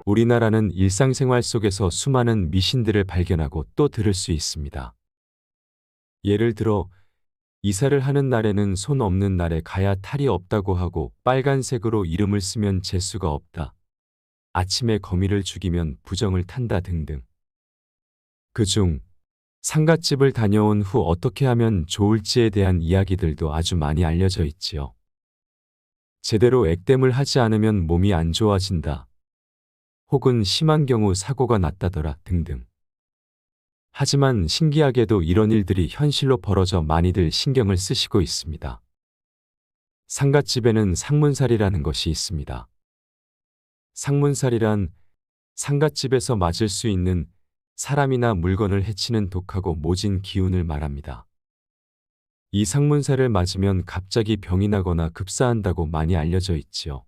우리나라는 일상생활 속에서 수많은 미신들을 발견하고 또 들을 수 있습니다. 예를 들어 이사를 하는 날에는 손 없는 날에 가야 탈이 없다고 하고 빨간색으로 이름을 쓰면 재수가 없다. 아침에 거미를 죽이면 부정을 탄다 등등. 그중 상갓집을 다녀온 후 어떻게 하면 좋을지에 대한 이야기들도 아주 많이 알려져 있지요. 제대로 액땜을 하지 않으면 몸이 안 좋아진다. 혹은 심한 경우 사고가 났다더라 등등. 하지만 신기하게도 이런 일들이 현실로 벌어져 많이들 신경을 쓰시고 있습니다. 상갓집에는 상문살이라는 것이 있습니다. 상문살이란 상갓집에서 맞을 수 있는 사람이나 물건을 해치는 독하고 모진 기운을 말합니다. 이 상문살을 맞으면 갑자기 병이 나거나 급사한다고 많이 알려져 있지요.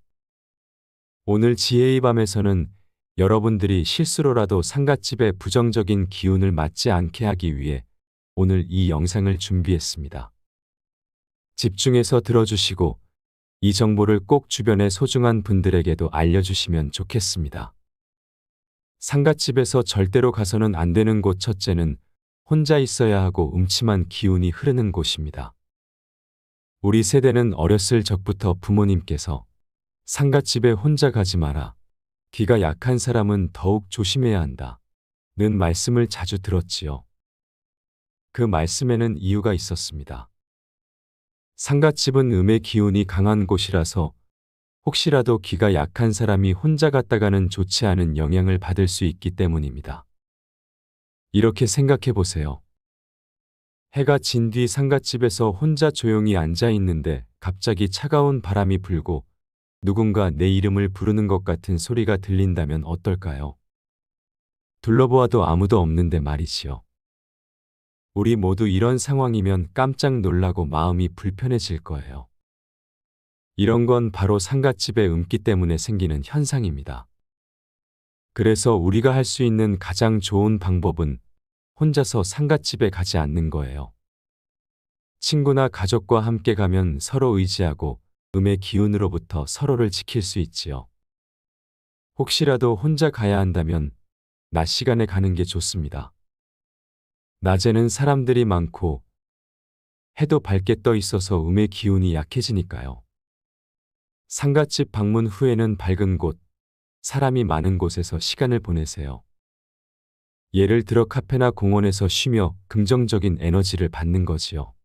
오늘 지혜의 밤에서는 여러분들이 실수로라도 상갓집의 부정적인 기운을 맞지 않게 하기 위해 오늘 이 영상을 준비했습니다. 집중해서 들어주시고 이 정보를 꼭 주변의 소중한 분들에게도 알려주시면 좋겠습니다. 상갓집에서 절대로 가서는 안 되는 곳 첫째는 혼자 있어야 하고 음침한 기운이 흐르는 곳입니다. 우리 세대는 어렸을 적부터 부모님께서 상갓집에 혼자 가지 마라. 기가 약한 사람은 더욱 조심해야 한다. 는 말씀을 자주 들었지요. 그 말씀에는 이유가 있었습니다. 상갓집은 음의 기운이 강한 곳이라서 혹시라도 기가 약한 사람이 혼자 갔다가는 좋지 않은 영향을 받을 수 있기 때문입니다. 이렇게 생각해 보세요. 해가 진 뒤 상갓집에서 혼자 조용히 앉아 있는데 갑자기 차가운 바람이 불고 누군가 내 이름을 부르는 것 같은 소리가 들린다면 어떨까요? 둘러보아도 아무도 없는데 말이지요. 우리 모두 이런 상황이면 깜짝 놀라고 마음이 불편해질 거예요. 이런 건 바로 상갓집의 음기 때문에 생기는 현상입니다. 그래서 우리가 할 수 있는 가장 좋은 방법은 혼자서 상갓집에 가지 않는 거예요. 친구나 가족과 함께 가면 서로 의지하고 음의 기운으로부터 서로를 지킬 수 있지요. 혹시라도 혼자 가야 한다면 낮 시간에 가는 게 좋습니다. 낮에는 사람들이 많고 해도 밝게 떠 있어서 음의 기운이 약해지니까요. 상갓집 방문 후에는 밝은 곳, 사람이 많은 곳에서 시간을 보내세요. 예를 들어 카페나 공원에서 쉬며 긍정적인 에너지를 받는 거지요.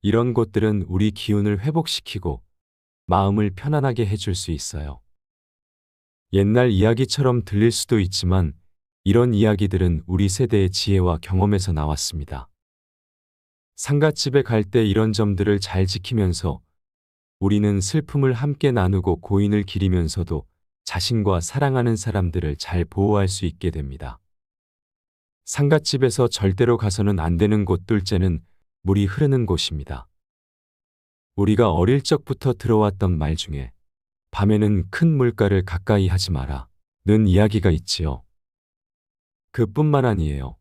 이런 곳들은 우리 기운을 회복시키고 마음을 편안하게 해줄 수 있어요. 옛날 이야기처럼 들릴 수도 있지만 이런 이야기들은 우리 세대의 지혜와 경험에서 나왔습니다. 상갓집에 갈 때 이런 점들을 잘 지키면서 우리는 슬픔을 함께 나누고 고인을 기리면서도 자신과 사랑하는 사람들을 잘 보호할 수 있게 됩니다. 상갓집에서 절대로 가서는 안 되는 곳 둘째는 물이 흐르는 곳입니다. 우리가 어릴 적부터 들어왔던 말 중에 밤에는 큰 물가를 가까이 하지 마라 는 이야기가 있지요. 그뿐만 아니에요.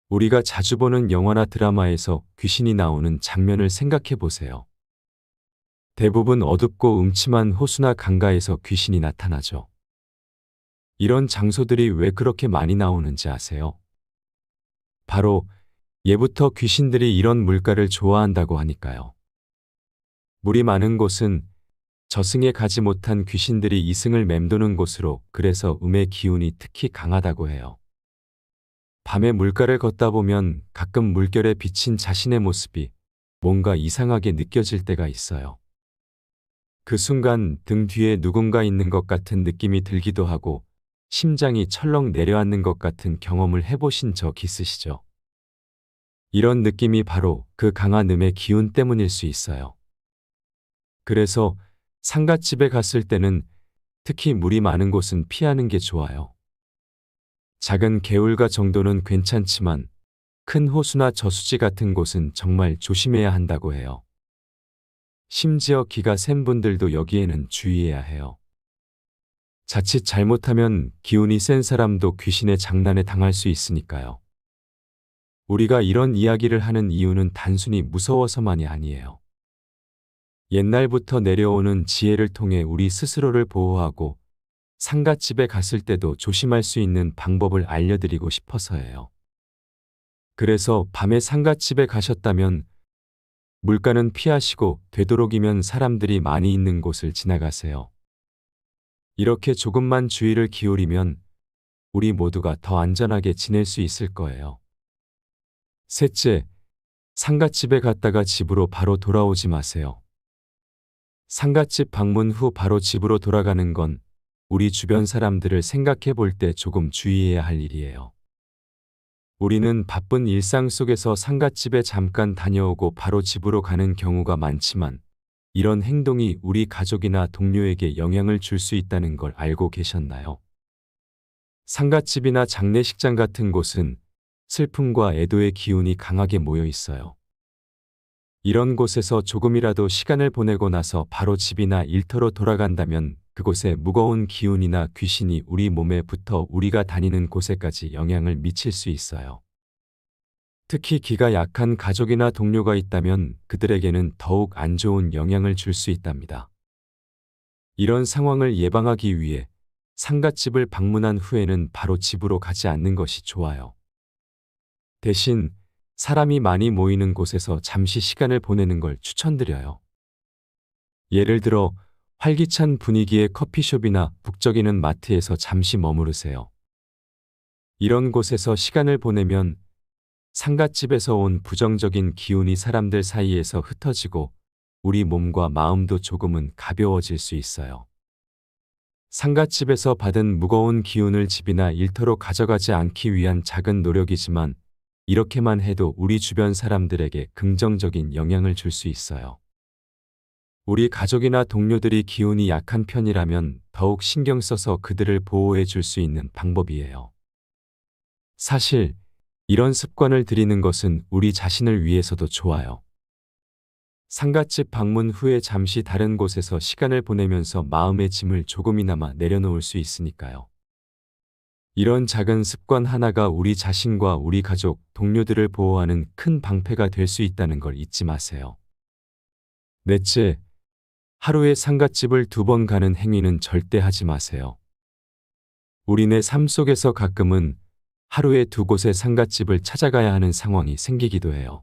우리가 자주 보는 영화나 드라마에서 귀신이 나오는 장면을 생각해 보세요. 대부분 어둡고 음침한 호수나 강가에서 귀신이 나타나죠. 이런 장소들이 왜 그렇게 많이 나오는지 아세요? 바로 예부터 귀신들이 이런 물가를 좋아한다고 하니까요. 물이 많은 곳은 저승에 가지 못한 귀신들이 이승을 맴도는 곳으로 그래서 음의 기운이 특히 강하다고 해요. 밤에 물가를 걷다 보면 가끔 물결에 비친 자신의 모습이 뭔가 이상하게 느껴질 때가 있어요. 그 순간 등 뒤에 누군가 있는 것 같은 느낌이 들기도 하고 심장이 철렁 내려앉는 것 같은 경험을 해보신 적 있으시죠? 이런 느낌이 바로 그 강한 음의 기운 때문일 수 있어요. 그래서 상갓집에 갔을 때는 특히 물이 많은 곳은 피하는 게 좋아요. 작은 개울가 정도는 괜찮지만 큰 호수나 저수지 같은 곳은 정말 조심해야 한다고 해요. 심지어 기가 센 분들도 여기에는 주의해야 해요. 자칫 잘못하면 기운이 센 사람도 귀신의 장난에 당할 수 있으니까요. 우리가 이런 이야기를 하는 이유는 단순히 무서워서만이 아니에요. 옛날부터 내려오는 지혜를 통해 우리 스스로를 보호하고 상갓집에 갔을 때도 조심할 수 있는 방법을 알려드리고 싶어서예요. 그래서 밤에 상갓집에 가셨다면 물가는 피하시고 되도록이면 사람들이 많이 있는 곳을 지나가세요. 이렇게 조금만 주의를 기울이면 우리 모두가 더 안전하게 지낼 수 있을 거예요. 셋째, 상갓집에 갔다가 집으로 바로 돌아오지 마세요. 상갓집 방문 후 바로 집으로 돌아가는 건 우리 주변 사람들을 생각해 볼 때 조금 주의해야 할 일이에요. 우리는 바쁜 일상 속에서 상갓집에 잠깐 다녀오고 바로 집으로 가는 경우가 많지만 이런 행동이 우리 가족이나 동료에게 영향을 줄 수 있다는 걸 알고 계셨나요? 상갓집이나 장례식장 같은 곳은 슬픔과 애도의 기운이 강하게 모여 있어요. 이런 곳에서 조금이라도 시간을 보내고 나서 바로 집이나 일터로 돌아간다면 그곳에 무거운 기운이나 귀신이 우리 몸에 붙어 우리가 다니는 곳에까지 영향을 미칠 수 있어요. 특히 기가 약한 가족이나 동료가 있다면 그들에게는 더욱 안 좋은 영향을 줄 수 있답니다. 이런 상황을 예방하기 위해 상갓집을 방문한 후에는 바로 집으로 가지 않는 것이 좋아요. 대신 사람이 많이 모이는 곳에서 잠시 시간을 보내는 걸 추천드려요. 예를 들어 활기찬 분위기의 커피숍이나 북적이는 마트에서 잠시 머무르세요. 이런 곳에서 시간을 보내면 상갓집에서 온 부정적인 기운이 사람들 사이에서 흩어지고 우리 몸과 마음도 조금은 가벼워질 수 있어요. 상갓집에서 받은 무거운 기운을 집이나 일터로 가져가지 않기 위한 작은 노력이지만 이렇게만 해도 우리 주변 사람들에게 긍정적인 영향을 줄 수 있어요. 우리 가족이나 동료들이 기운이 약한 편이라면 더욱 신경 써서 그들을 보호해 줄 수 있는 방법이에요. 사실 이런 습관을 들이는 것은 우리 자신을 위해서도 좋아요. 상갓집 방문 후에 잠시 다른 곳에서 시간을 보내면서 마음의 짐을 조금이나마 내려놓을 수 있으니까요. 이런 작은 습관 하나가 우리 자신과 우리 가족, 동료들을 보호하는 큰 방패가 될 수 있다는 걸 잊지 마세요. 넷째, 하루에 상갓집을 2번 가는 행위는 절대 하지 마세요. 우리네 삶 속에서 가끔은 하루에 2곳의 상갓집을 찾아가야 하는 상황이 생기기도 해요.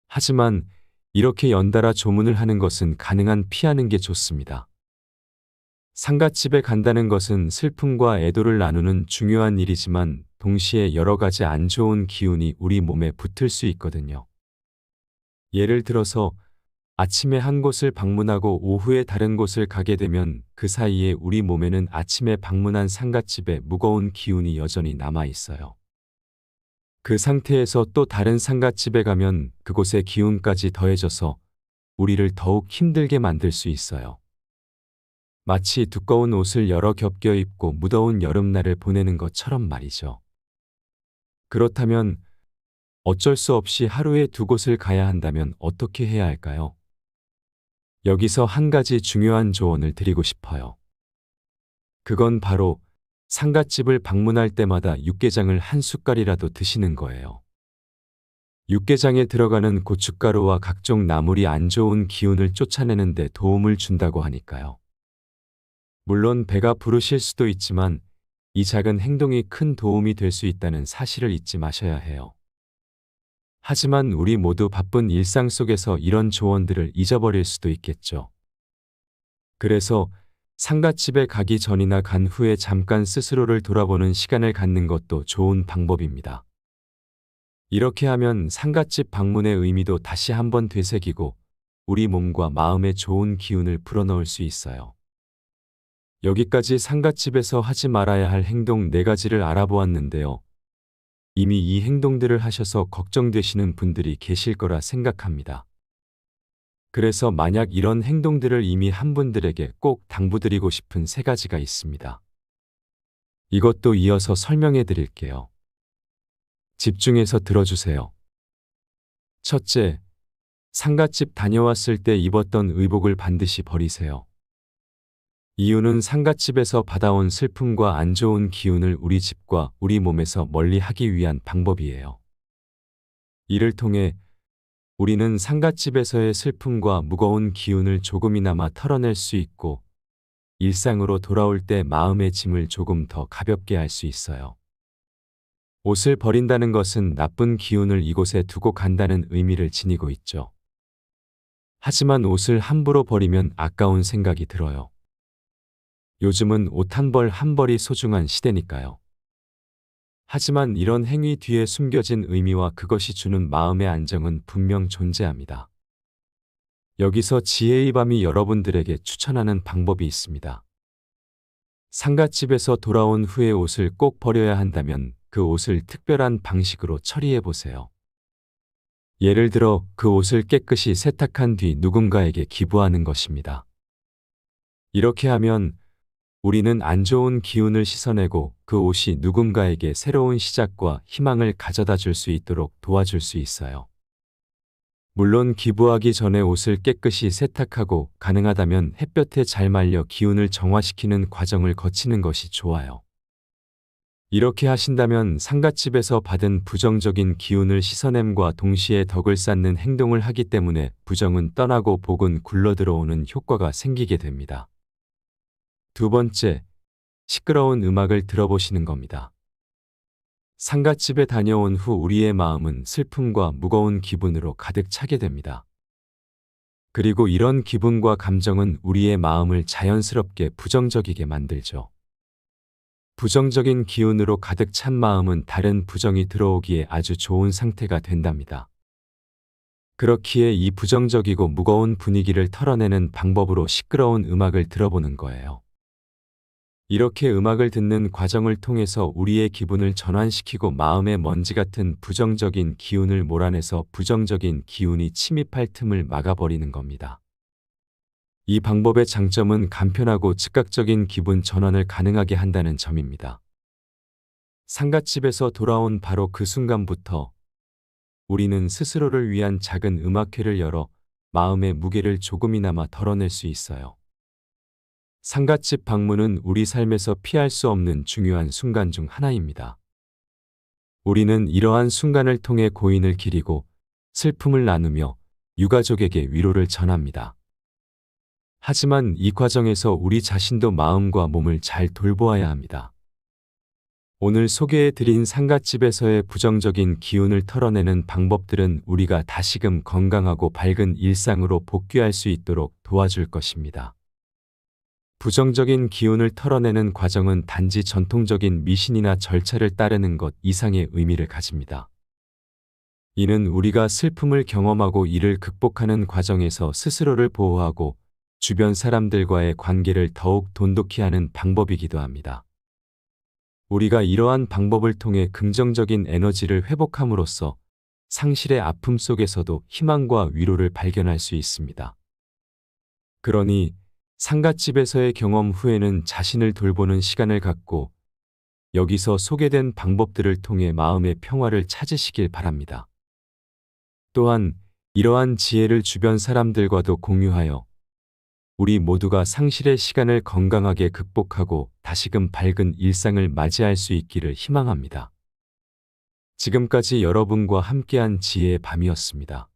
하지만 이렇게 연달아 조문을 하는 것은 가능한 피하는 게 좋습니다. 상갓집에 간다는 것은 슬픔과 애도를 나누는 중요한 일이지만 동시에 여러 가지 안 좋은 기운이 우리 몸에 붙을 수 있거든요. 예를 들어서 아침에 한 곳을 방문하고 오후에 다른 곳을 가게 되면 그 사이에 우리 몸에는 아침에 방문한 상갓집에 무거운 기운이 여전히 남아 있어요. 그 상태에서 또 다른 상갓집에 가면 그곳의 기운까지 더해져서 우리를 더욱 힘들게 만들 수 있어요. 마치 두꺼운 옷을 여러 겹 껴입고 무더운 여름날을 보내는 것처럼 말이죠. 그렇다면 어쩔 수 없이 하루에 2곳을 가야 한다면 어떻게 해야 할까요? 여기서 한 가지 중요한 조언을 드리고 싶어요. 그건 바로 상갓집을 방문할 때마다 육개장을 한 숟갈이라도 드시는 거예요. 육개장에 들어가는 고춧가루와 각종 나물이 안 좋은 기운을 쫓아내는 데 도움을 준다고 하니까요. 물론 배가 부르실 수도 있지만 이 작은 행동이 큰 도움이 될 수 있다는 사실을 잊지 마셔야 해요. 하지만 우리 모두 바쁜 일상 속에서 이런 조언들을 잊어버릴 수도 있겠죠. 그래서 상갓집에 가기 전이나 간 후에 잠깐 스스로를 돌아보는 시간을 갖는 것도 좋은 방법입니다. 이렇게 하면 상갓집 방문의 의미도 다시 한번 되새기고 우리 몸과 마음에 좋은 기운을 불어넣을 수 있어요. 여기까지 상갓집에서 하지 말아야 할 행동 4가지를 알아보았는데요. 이미 이 행동들을 하셔서 걱정되시는 분들이 계실 거라 생각합니다. 그래서 만약 이런 행동들을 이미 한 분들에게 꼭 당부드리고 싶은 3가지가 있습니다. 이것도 이어서 설명해 드릴게요. 집중해서 들어주세요. 첫째, 상갓집 다녀왔을 때 입었던 의복을 반드시 버리세요. 이유는 상갓집에서 받아온 슬픔과 안 좋은 기운을 우리 집과 우리 몸에서 멀리 하기 위한 방법이에요. 이를 통해 우리는 상갓집에서의 슬픔과 무거운 기운을 조금이나마 털어낼 수 있고 일상으로 돌아올 때 마음의 짐을 조금 더 가볍게 할 수 있어요. 옷을 버린다는 것은 나쁜 기운을 이곳에 두고 간다는 의미를 지니고 있죠. 하지만 옷을 함부로 버리면 아까운 생각이 들어요. 요즘은 옷 한 벌 한 벌이 소중한 시대니까요. 하지만 이런 행위 뒤에 숨겨진 의미와 그것이 주는 마음의 안정은 분명 존재합니다. 여기서 지혜의 밤이 여러분들에게 추천하는 방법이 있습니다. 상갓집에서 돌아온 후에 옷을 꼭 버려야 한다면 그 옷을 특별한 방식으로 처리해 보세요. 예를 들어 그 옷을 깨끗이 세탁한 뒤 누군가에게 기부하는 것입니다. 이렇게 하면 우리는 안 좋은 기운을 씻어내고 그 옷이 누군가에게 새로운 시작과 희망을 가져다 줄 수 있도록 도와줄 수 있어요. 물론 기부하기 전에 옷을 깨끗이 세탁하고 가능하다면 햇볕에 잘 말려 기운을 정화시키는 과정을 거치는 것이 좋아요. 이렇게 하신다면 상갓집에서 받은 부정적인 기운을 씻어냄과 동시에 덕을 쌓는 행동을 하기 때문에 부정은 떠나고 복은 굴러들어오는 효과가 생기게 됩니다. 두 번째, 시끄러운 음악을 들어보시는 겁니다. 상갓집에 다녀온 후 우리의 마음은 슬픔과 무거운 기분으로 가득 차게 됩니다. 그리고 이런 기분과 감정은 우리의 마음을 자연스럽게 부정적이게 만들죠. 부정적인 기운으로 가득 찬 마음은 다른 부정이 들어오기에 아주 좋은 상태가 된답니다. 그렇기에 이 부정적이고 무거운 분위기를 털어내는 방법으로 시끄러운 음악을 들어보는 거예요. 이렇게 음악을 듣는 과정을 통해서 우리의 기분을 전환시키고 마음의 먼지 같은 부정적인 기운을 몰아내서 부정적인 기운이 침입할 틈을 막아버리는 겁니다. 이 방법의 장점은 간편하고 즉각적인 기분 전환을 가능하게 한다는 점입니다. 상갓집에서 돌아온 바로 그 순간부터 우리는 스스로를 위한 작은 음악회를 열어 마음의 무게를 조금이나마 덜어낼 수 있어요. 상갓집 방문은 우리 삶에서 피할 수 없는 중요한 순간 중 하나입니다. 우리는 이러한 순간을 통해 고인을 기리고 슬픔을 나누며 유가족에게 위로를 전합니다. 하지만 이 과정에서 우리 자신도 마음과 몸을 잘 돌보아야 합니다. 오늘 소개해 드린 상갓집에서의 부정적인 기운을 털어내는 방법들은 우리가 다시금 건강하고 밝은 일상으로 복귀할 수 있도록 도와줄 것입니다. 부정적인 기운을 털어내는 과정은 단지 전통적인 미신이나 절차를 따르는 것 이상의 의미를 가집니다. 이는 우리가 슬픔을 경험하고 이를 극복하는 과정에서 스스로를 보호하고 주변 사람들과의 관계를 더욱 돈독히 하는 방법이기도 합니다. 우리가 이러한 방법을 통해 긍정적인 에너지를 회복함으로써 상실의 아픔 속에서도 희망과 위로를 발견할 수 있습니다. 그러니 상갓집에서의 경험 후에는 자신을 돌보는 시간을 갖고 여기서 소개된 방법들을 통해 마음의 평화를 찾으시길 바랍니다. 또한 이러한 지혜를 주변 사람들과도 공유하여 우리 모두가 상실의 시간을 건강하게 극복하고 다시금 밝은 일상을 맞이할 수 있기를 희망합니다. 지금까지 여러분과 함께한 지혜의 밤이었습니다.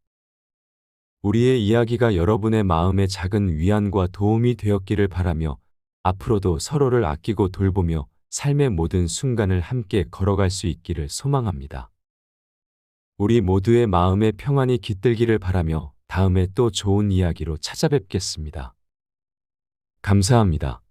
우리의 이야기가 여러분의 마음에 작은 위안과 도움이 되었기를 바라며 앞으로도 서로를 아끼고 돌보며 삶의 모든 순간을 함께 걸어갈 수 있기를 소망합니다. 우리 모두의 마음의 평안이 깃들기를 바라며 다음에 또 좋은 이야기로 찾아뵙겠습니다. 감사합니다.